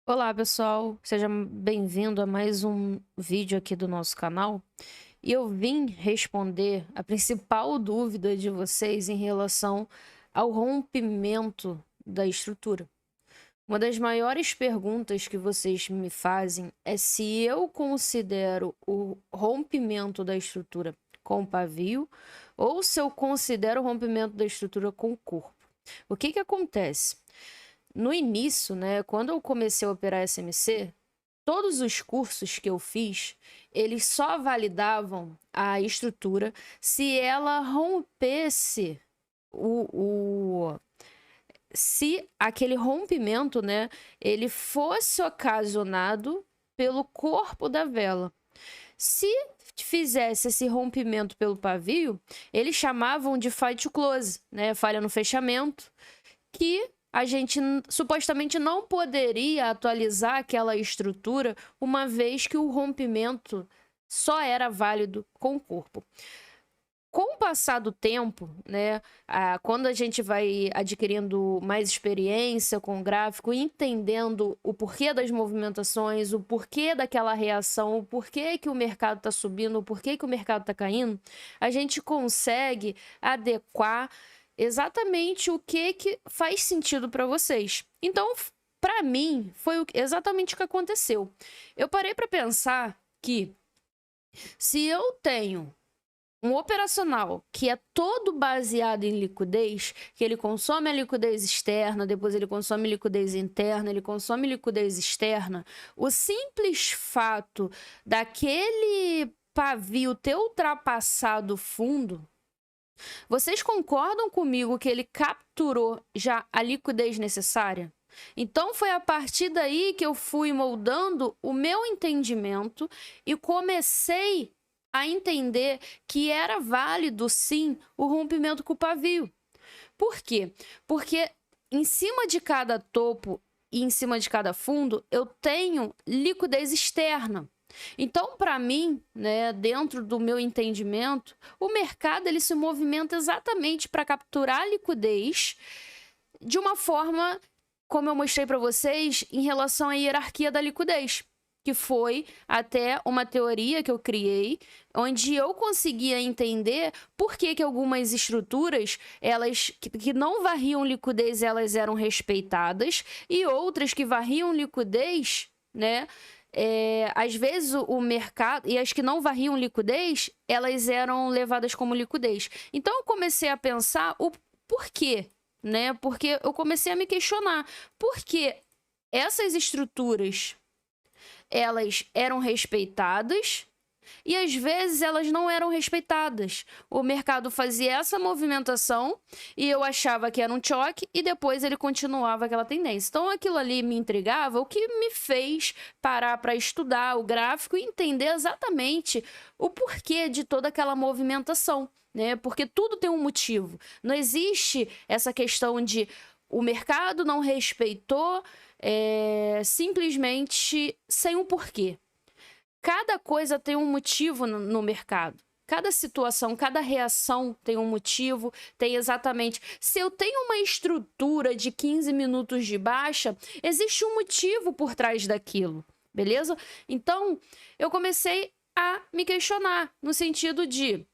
Olá, pessoal, seja bem-vindo a mais um vídeo aqui do nosso canal. E eu vim responder a principal dúvida de vocês em relação ao rompimento da estrutura. Uma das maiores perguntas que vocês me fazem é se eu considero o rompimento da estrutura com o pavio ou se eu considero o rompimento da estrutura com o corpo. O que acontece? No início, né, quando eu comecei a operar SMC, todos os cursos que eu fiz, eles só validavam a estrutura se ela rompesse se aquele rompimento, né, ele fosse ocasionado pelo corpo da vela. Se fizesse esse rompimento pelo pavio, eles chamavam de fight to close, né, falha no fechamento, que a gente supostamente não poderia atualizar aquela estrutura, uma vez que o rompimento só era válido com o corpo. Com o passar do tempo, né, quando a gente vai adquirindo mais experiência com o gráfico, entendendo o porquê das movimentações, o porquê daquela reação, o porquê que o mercado está subindo, o porquê que o mercado está caindo, a gente consegue adequar exatamente o que faz sentido para vocês. Então, para mim, foi exatamente o que aconteceu. Eu parei para pensar que se eu tenho um operacional que é todo baseado em liquidez, que ele consome a liquidez externa, depois ele consome liquidez interna, ele consome liquidez externa, o simples fato daquele pavio ter ultrapassado o fundo, vocês concordam comigo que ele capturou já a liquidez necessária? Então foi a partir daí que eu fui moldando o meu entendimento e comecei a entender que era válido sim o rompimento com o pavio. Por quê? Porque em cima de cada topo e em cima de cada fundo eu tenho liquidez externa. Então, para mim, né, dentro do meu entendimento, o mercado ele se movimenta exatamente para capturar a liquidez de uma forma, como eu mostrei para vocês, em relação à hierarquia da liquidez, que foi até uma teoria que eu criei, onde eu conseguia entender por que algumas estruturas, elas que não varriam liquidez, elas eram respeitadas, e outras que varriam liquidez, né, às vezes o mercado, e as que não varriam liquidez, elas eram levadas como liquidez. Então eu comecei a pensar o porquê, né? Porque eu comecei a me questionar por que essas estruturas elas eram respeitadas e às vezes elas não eram respeitadas. O mercado fazia essa movimentação e eu achava que era um choque e depois ele continuava aquela tendência. Então aquilo ali me intrigava, o que me fez parar para estudar o gráfico e entender exatamente o porquê de toda aquela movimentação, né? Porque tudo tem um motivo. Não existe essa questão de o mercado não respeitou simplesmente sem um porquê. Cada coisa tem um motivo no mercado. Cada situação, cada reação tem um motivo, tem exatamente. Se eu tenho uma estrutura de 15 minutos de baixa, existe um motivo por trás daquilo, beleza? Então, eu comecei a me questionar, no sentido de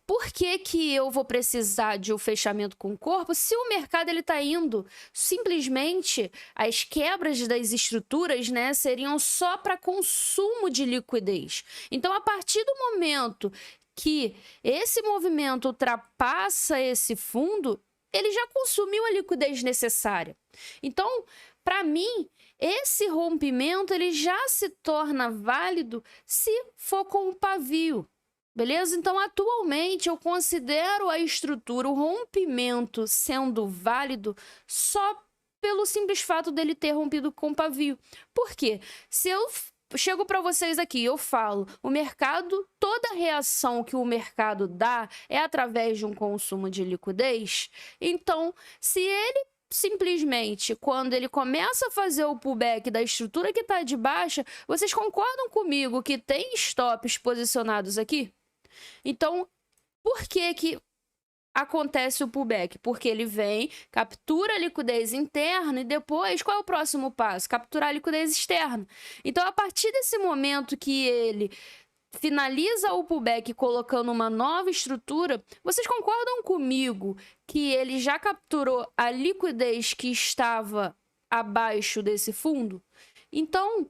por que eu vou precisar de um fechamento com o corpo se o mercado ele está indo simplesmente as quebras das estruturas, né, seriam só para consumo de liquidez. Então, a partir do momento que esse movimento ultrapassa esse fundo, ele já consumiu a liquidez necessária. Então, para mim, esse rompimento ele já se torna válido se for com o pavio. Beleza? Então, atualmente, eu considero a estrutura, o rompimento sendo válido só pelo simples fato dele ter rompido com o pavio. Por quê? Se eu chego para vocês aqui, eu falo, o mercado, toda reação que o mercado dá é através de um consumo de liquidez, então, se ele simplesmente, quando ele começa a fazer o pullback da estrutura que está de baixa, vocês concordam comigo que tem stops posicionados aqui? Então, por que acontece o pullback? Porque ele vem, captura a liquidez interna e depois, qual é o próximo passo? Capturar a liquidez externa. Então, a partir desse momento que ele finaliza o pullback colocando uma nova estrutura, vocês concordam comigo que ele já capturou a liquidez que estava abaixo desse fundo? Então,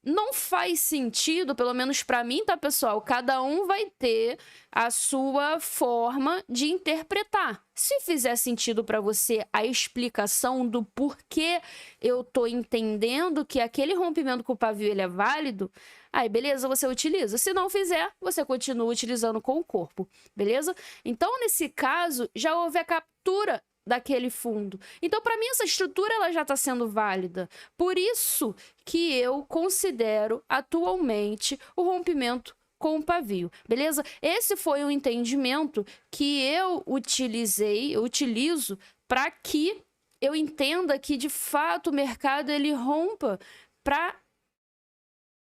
não faz sentido, pelo menos para mim, tá, pessoal? Cada um vai ter a sua forma de interpretar. Se fizer sentido para você a explicação do porquê eu tô entendendo que aquele rompimento com o pavio ele é válido, aí beleza, você utiliza. Se não fizer, você continua utilizando com o corpo, beleza? Então, nesse caso, já houve a captura daquele fundo. Então, para mim, essa estrutura ela já está sendo válida. Por isso que eu considero atualmente o rompimento com o pavio, beleza? Esse foi o entendimento que eu utilizo para que eu entenda que, de fato, o mercado ele rompa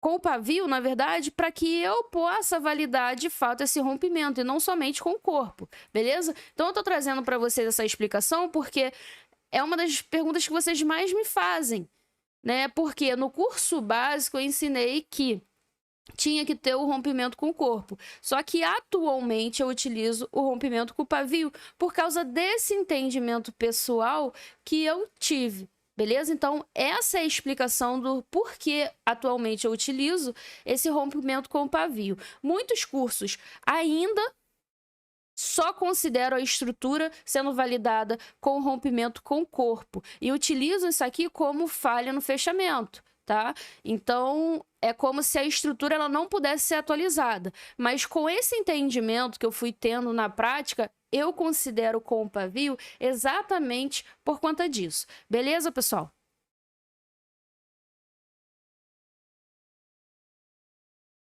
com o pavio, na verdade, para que eu possa validar de fato esse rompimento e não somente com o corpo, beleza? Então eu tô trazendo para vocês essa explicação porque é uma das perguntas que vocês mais me fazem, né? Porque no curso básico eu ensinei que tinha que ter o rompimento com o corpo. Só que atualmente eu utilizo o rompimento com o pavio por causa desse entendimento pessoal que eu tive. Beleza? Então, essa é a explicação do porquê atualmente eu utilizo esse rompimento com o pavio. Muitos cursos ainda só consideram a estrutura sendo validada com o rompimento com o corpo e utilizam isso aqui como falha no fechamento, tá? Então, é como se a estrutura ela não pudesse ser atualizada. Mas com esse entendimento que eu fui tendo na prática, eu considero com o pavio exatamente por conta disso. Beleza, pessoal?